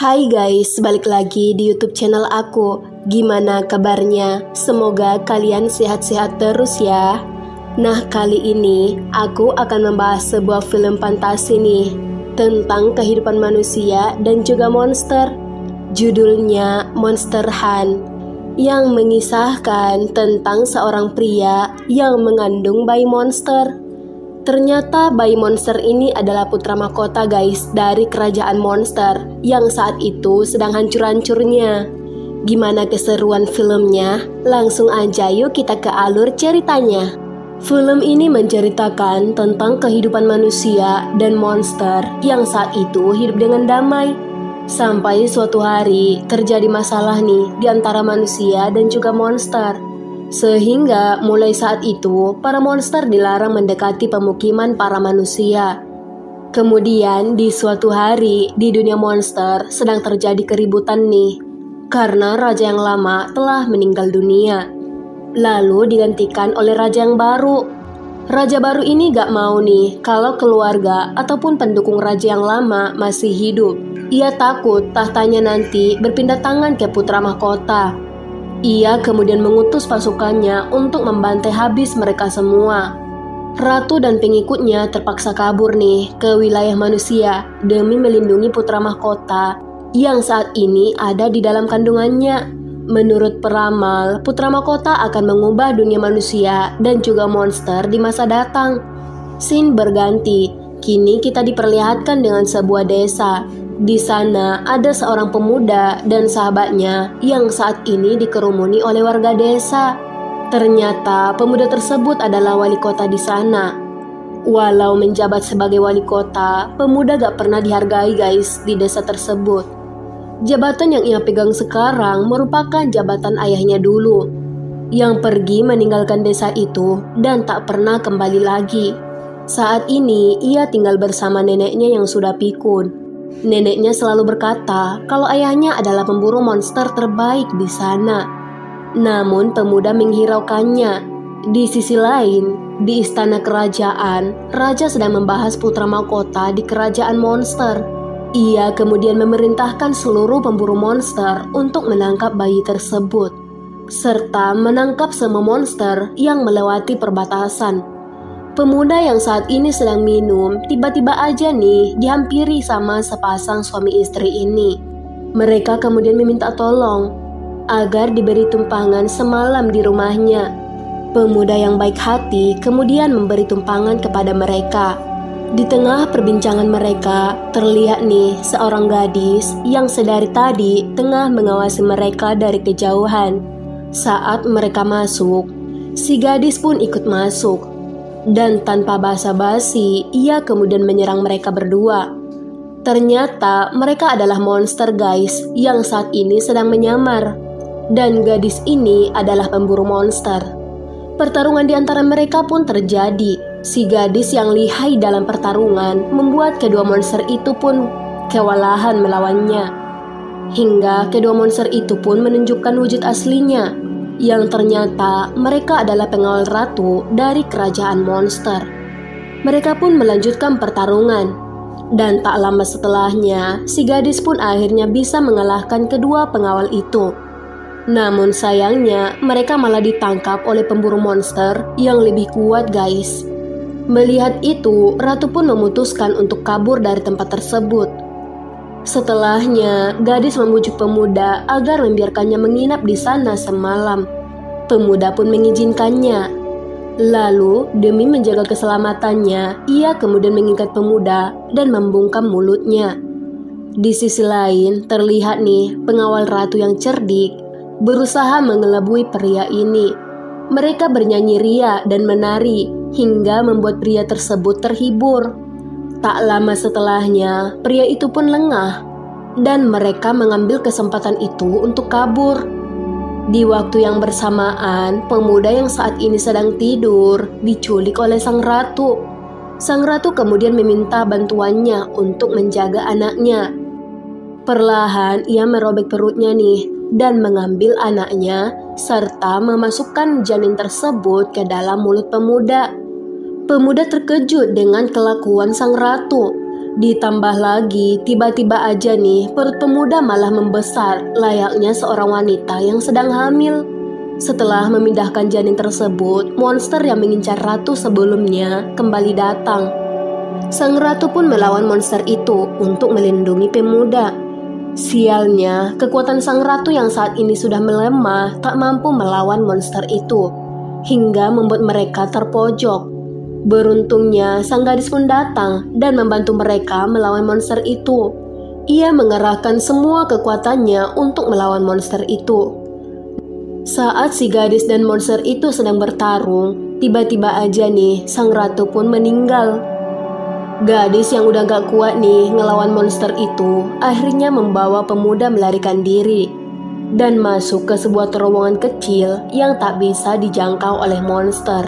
Hai guys, balik lagi di YouTube channel aku. Gimana kabarnya? Semoga kalian sehat-sehat terus ya. Nah, kali ini aku akan membahas sebuah film fantasi nih, tentang kehidupan manusia dan juga monster. Judulnya Monster Hunt, yang mengisahkan tentang seorang pria yang mengandung bayi monster. Ternyata bayi monster ini adalah putra mahkota guys, dari kerajaan monster yang saat itu sedang hancur-hancurnya. Gimana keseruan filmnya? Langsung aja yuk kita ke alur ceritanya. Film ini menceritakan tentang kehidupan manusia dan monster yang saat itu hidup dengan damai. Sampai suatu hari terjadi masalah nih di antara manusia dan juga monster. Sehingga mulai saat itu para monster dilarang mendekati pemukiman para manusia. Kemudian di suatu hari di dunia monster sedang terjadi keributan nih, karena raja yang lama telah meninggal dunia, lalu digantikan oleh raja yang baru. Raja baru ini gak mau nih kalau keluarga ataupun pendukung raja yang lama masih hidup. Ia takut tahtanya nanti berpindah tangan ke putra mahkota. Ia kemudian mengutus pasukannya untuk membantai habis mereka semua. Ratu dan pengikutnya terpaksa kabur nih ke wilayah manusia demi melindungi putra mahkota yang saat ini ada di dalam kandungannya. Menurut peramal, putra mahkota akan mengubah dunia manusia dan juga monster di masa datang. Scene berganti, kini kita diperlihatkan dengan sebuah desa. Di sana ada seorang pemuda dan sahabatnya yang saat ini dikerumuni oleh warga desa. Ternyata pemuda tersebut adalah wali kota di sana. Walau menjabat sebagai wali kota, pemuda gak pernah dihargai guys di desa tersebut. Jabatan yang ia pegang sekarang merupakan jabatan ayahnya dulu, yang pergi meninggalkan desa itu dan tak pernah kembali lagi. Saat ini ia tinggal bersama neneknya yang sudah pikun. Neneknya selalu berkata kalau ayahnya adalah pemburu monster terbaik di sana. Namun pemuda menghiraukannya. Di sisi lain, di istana kerajaan, raja sedang membahas putra mahkota di kerajaan monster. Ia kemudian memerintahkan seluruh pemburu monster untuk menangkap bayi tersebut, serta menangkap semua monster yang melewati perbatasan. Pemuda yang saat ini sedang minum tiba-tiba aja nih dihampiri sama sepasang suami istri ini. Mereka kemudian meminta tolong agar diberi tumpangan semalam di rumahnya. Pemuda yang baik hati kemudian memberi tumpangan kepada mereka. Di tengah perbincangan mereka terlihat nih seorang gadis yang sedari tadi tengah mengawasi mereka dari kejauhan. Saat mereka masuk, si gadis pun ikut masuk. Dan tanpa basa-basi, ia kemudian menyerang mereka berdua. Ternyata mereka adalah monster guys yang saat ini sedang menyamar. Dan gadis ini adalah pemburu monster. Pertarungan di antara mereka pun terjadi. Si gadis yang lihai dalam pertarungan membuat kedua monster itu pun kewalahan melawannya. Hingga kedua monster itu pun menunjukkan wujud aslinya, yang ternyata mereka adalah pengawal ratu dari kerajaan monster. Mereka pun melanjutkan pertarungan, dan tak lama setelahnya, si gadis pun akhirnya bisa mengalahkan kedua pengawal itu. Namun sayangnya, mereka malah ditangkap oleh pemburu monster yang lebih kuat guys. Melihat itu, ratu pun memutuskan untuk kabur dari tempat tersebut. Setelahnya, gadis membujuk pemuda agar membiarkannya menginap di sana semalam. Pemuda pun mengizinkannya. Lalu, demi menjaga keselamatannya, ia kemudian mengikat pemuda dan membungkam mulutnya. Di sisi lain, terlihat nih pengawal ratu yang cerdik berusaha mengelabui pria ini. Mereka bernyanyi ria dan menari hingga membuat pria tersebut terhibur. Tak lama setelahnya, pria itu pun lengah dan mereka mengambil kesempatan itu untuk kabur. Di waktu yang bersamaan, pemuda yang saat ini sedang tidur diculik oleh sang ratu. Sang ratu kemudian meminta bantuannya untuk menjaga anaknya. Perlahan ia merobek perutnya nih dan mengambil anaknya serta memasukkan janin tersebut ke dalam mulut pemuda. Pemuda terkejut dengan kelakuan sang ratu. Ditambah lagi, tiba-tiba aja nih perut pemuda malah membesar layaknya seorang wanita yang sedang hamil. Setelah memindahkan janin tersebut, monster yang mengincar ratu sebelumnya kembali datang. Sang ratu pun melawan monster itu untuk melindungi pemuda. Sialnya, kekuatan sang ratu yang saat ini sudah melemah tak mampu melawan monster itu, hingga membuat mereka terpojok. Beruntungnya, sang gadis pun datang dan membantu mereka melawan monster itu. Ia mengerahkan semua kekuatannya untuk melawan monster itu. Saat si gadis dan monster itu sedang bertarung, tiba-tiba aja nih sang ratu pun meninggal. Gadis yang udah gak kuat nih ngelawan monster itu akhirnya membawa pemuda melarikan diri dan masuk ke sebuah terowongan kecil yang tak bisa dijangkau oleh monster.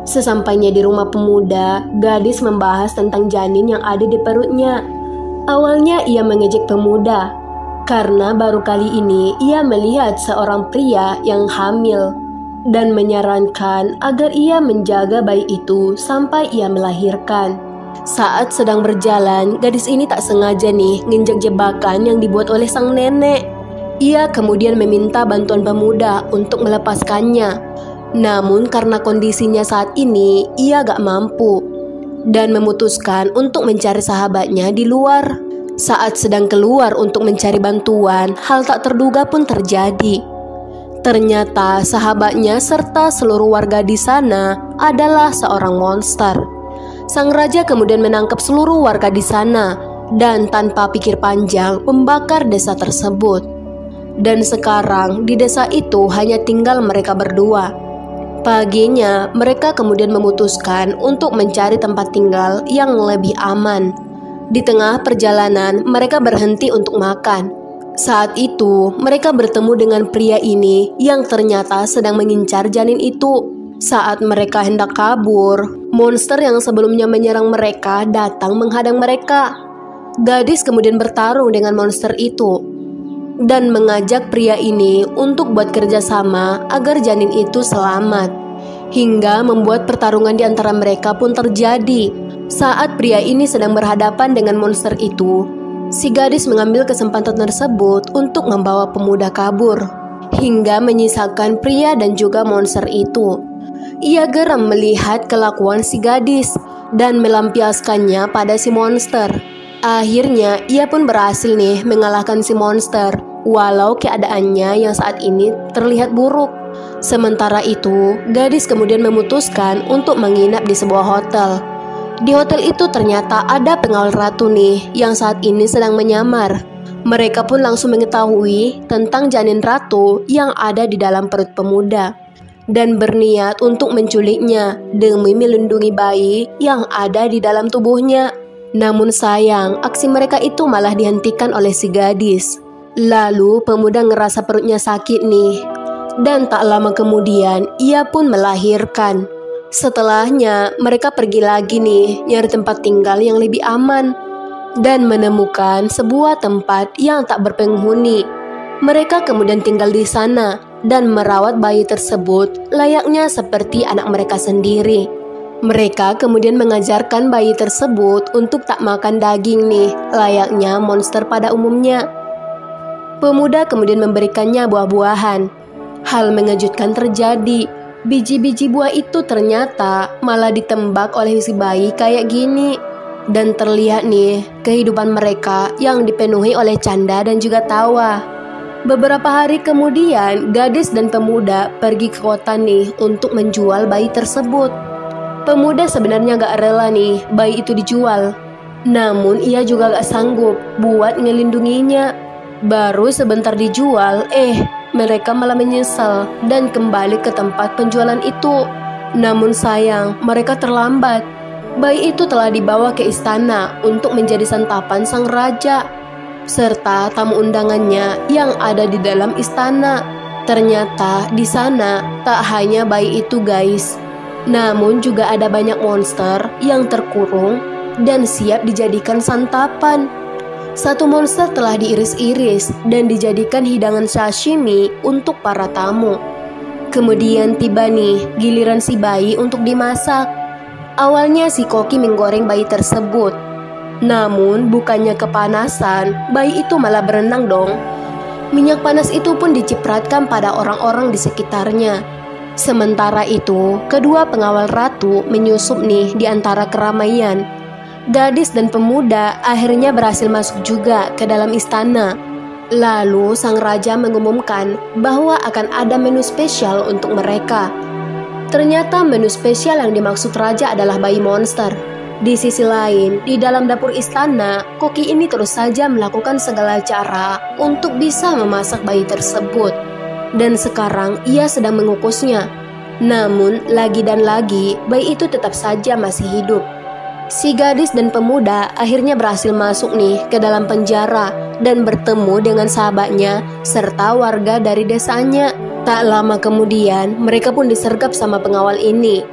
Sesampainya di rumah pemuda, gadis membahas tentang janin yang ada di perutnya. Awalnya ia mengejek pemuda, karena baru kali ini ia melihat seorang pria yang hamil dan menyarankan agar ia menjaga bayi itu sampai ia melahirkan. Saat sedang berjalan, gadis ini tak sengaja nih nginjak jebakan yang dibuat oleh sang nenek. Ia kemudian meminta bantuan pemuda untuk melepaskannya. Namun karena kondisinya saat ini, ia gak mampu dan memutuskan untuk mencari sahabatnya di luar. Saat sedang keluar untuk mencari bantuan, hal tak terduga pun terjadi. Ternyata sahabatnya serta seluruh warga di sana adalah seorang monster. Sang raja kemudian menangkap seluruh warga di sana dan tanpa pikir panjang membakar desa tersebut. Dan sekarang di desa itu hanya tinggal mereka berdua. Paginya, mereka kemudian memutuskan untuk mencari tempat tinggal yang lebih aman. Di tengah perjalanan, mereka berhenti untuk makan. Saat itu, mereka bertemu dengan pria ini yang ternyata sedang mengincar janin itu. Saat mereka hendak kabur, monster yang sebelumnya menyerang mereka datang menghadang mereka. Gadis kemudian bertarung dengan monster itu dan mengajak pria ini untuk buat kerjasama agar janin itu selamat. Hingga membuat pertarungan di antara mereka pun terjadi. Saat pria ini sedang berhadapan dengan monster itu, si gadis mengambil kesempatan tersebut untuk membawa pemuda kabur, hingga menyisakan pria dan juga monster itu. Ia geram melihat kelakuan si gadis dan melampiaskannya pada si monster. Akhirnya ia pun berhasil nih mengalahkan si monster, walau keadaannya yang saat ini terlihat buruk. Sementara itu, gadis kemudian memutuskan untuk menginap di sebuah hotel. Di hotel itu ternyata ada pengawal ratu nih yang saat ini sedang menyamar. Mereka pun langsung mengetahui tentang janin ratu yang ada di dalam perut pemuda dan berniat untuk menculiknya demi melindungi bayi yang ada di dalam tubuhnya. Namun sayang, aksi mereka itu malah dihentikan oleh si gadis. Lalu pemuda ngerasa perutnya sakit nih, dan tak lama kemudian ia pun melahirkan. Setelahnya mereka pergi lagi nih nyari tempat tinggal yang lebih aman dan menemukan sebuah tempat yang tak berpenghuni. Mereka kemudian tinggal di sana dan merawat bayi tersebut layaknya seperti anak mereka sendiri. Mereka kemudian mengajarkan bayi tersebut untuk tak makan daging nih, layaknya monster pada umumnya. Pemuda kemudian memberikannya buah-buahan. Hal mengejutkan terjadi. Biji-biji buah itu ternyata malah ditembak oleh si bayi kayak gini. Dan terlihat nih kehidupan mereka yang dipenuhi oleh canda dan juga tawa. Beberapa hari kemudian, gadis dan pemuda pergi ke kota nih untuk menjual bayi tersebut. Pemuda sebenarnya gak rela nih bayi itu dijual, namun ia juga gak sanggup buat ngelindunginya. Baru sebentar dijual, mereka malah menyesal dan kembali ke tempat penjualan itu. Namun sayang, mereka terlambat. Bayi itu telah dibawa ke istana untuk menjadi santapan sang raja serta tamu undangannya yang ada di dalam istana. Ternyata di sana tak hanya bayi itu guys, namun juga ada banyak monster yang terkurung dan siap dijadikan santapan. Satu monster telah diiris-iris dan dijadikan hidangan sashimi untuk para tamu. Kemudian tiba nih giliran si bayi untuk dimasak. Awalnya si koki menggoreng bayi tersebut, Namun bukannya kepanasan, bayi itu malah berenang dong. Minyak panas itu pun dicipratkan pada orang-orang di sekitarnya. Sementara itu, kedua pengawal ratu menyusup nih di antara keramaian. Gadis dan pemuda akhirnya berhasil masuk juga ke dalam istana. Lalu sang raja mengumumkan bahwa akan ada menu spesial untuk mereka. Ternyata menu spesial yang dimaksud raja adalah bayi monster. Di sisi lain, di dalam dapur istana, koki ini terus saja melakukan segala cara untuk bisa memasak bayi tersebut. Dan sekarang ia sedang mengukusnya. Namun, lagi dan lagi, bayi itu tetap saja masih hidup. Si gadis dan pemuda akhirnya berhasil masuk nih ke dalam penjara dan bertemu dengan sahabatnya serta warga dari desanya. Tak lama kemudian, mereka pun disergap sama pengawal ini.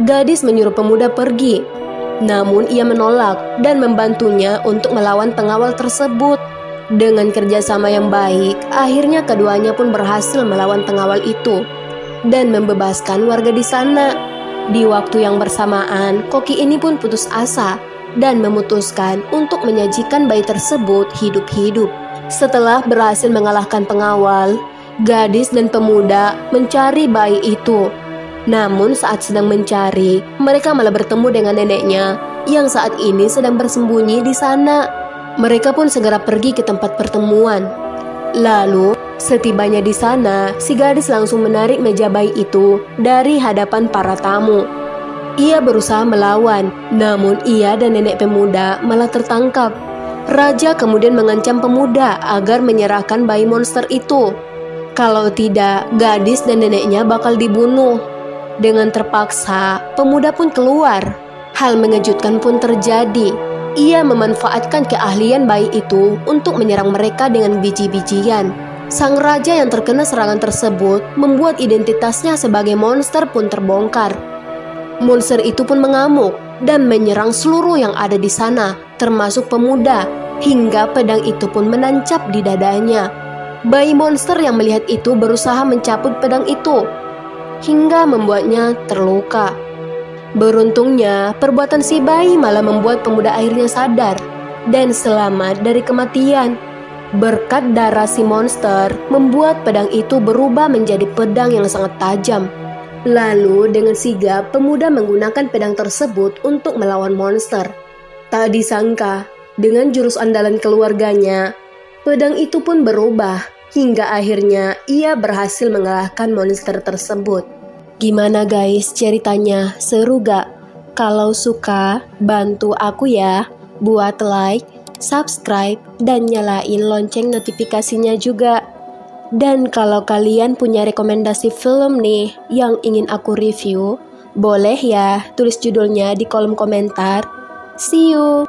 Gadis menyuruh pemuda pergi. Namun ia menolak dan membantunya untuk melawan pengawal tersebut. Dengan kerjasama yang baik, akhirnya keduanya pun berhasil melawan pengawal itu dan membebaskan warga di sana. Di waktu yang bersamaan, koki ini pun putus asa dan memutuskan untuk menyajikan bayi tersebut hidup-hidup. Setelah berhasil mengalahkan pengawal, gadis dan pemuda mencari bayi itu. Namun saat sedang mencari, mereka malah bertemu dengan neneknya yang saat ini sedang bersembunyi di sana. Mereka pun segera pergi ke tempat pertemuan. Lalu, setibanya di sana, si gadis langsung menarik meja bayi itu dari hadapan para tamu. Ia berusaha melawan, namun ia dan nenek pemuda malah tertangkap. Raja kemudian mengancam pemuda agar menyerahkan bayi monster itu. Kalau tidak, gadis dan neneknya bakal dibunuh. Dengan terpaksa, pemuda pun keluar. Hal mengejutkan pun terjadi. Ia memanfaatkan keahlian bayi itu untuk menyerang mereka dengan biji-bijian. Sang raja yang terkena serangan tersebut membuat identitasnya sebagai monster pun terbongkar. Monster itu pun mengamuk dan menyerang seluruh yang ada di sana, termasuk pemuda, hingga pedang itu pun menancap di dadanya. Bayi monster yang melihat itu berusaha mencabut pedang itu, hingga membuatnya terluka. Beruntungnya, perbuatan si bayi malah membuat pemuda akhirnya sadar dan selamat dari kematian. Berkat darah si monster, membuat pedang itu berubah menjadi pedang yang sangat tajam. Lalu dengan sigap, pemuda menggunakan pedang tersebut untuk melawan monster. Tak disangka, dengan jurus andalan keluarganya, pedang itu pun berubah, hingga akhirnya ia berhasil mengalahkan monster tersebut. Gimana guys ceritanya, seru gak? Kalau suka, bantu aku ya, buat like, subscribe, dan nyalain lonceng notifikasinya juga. Dan kalau kalian punya rekomendasi film nih yang ingin aku review, boleh ya tulis judulnya di kolom komentar. See you!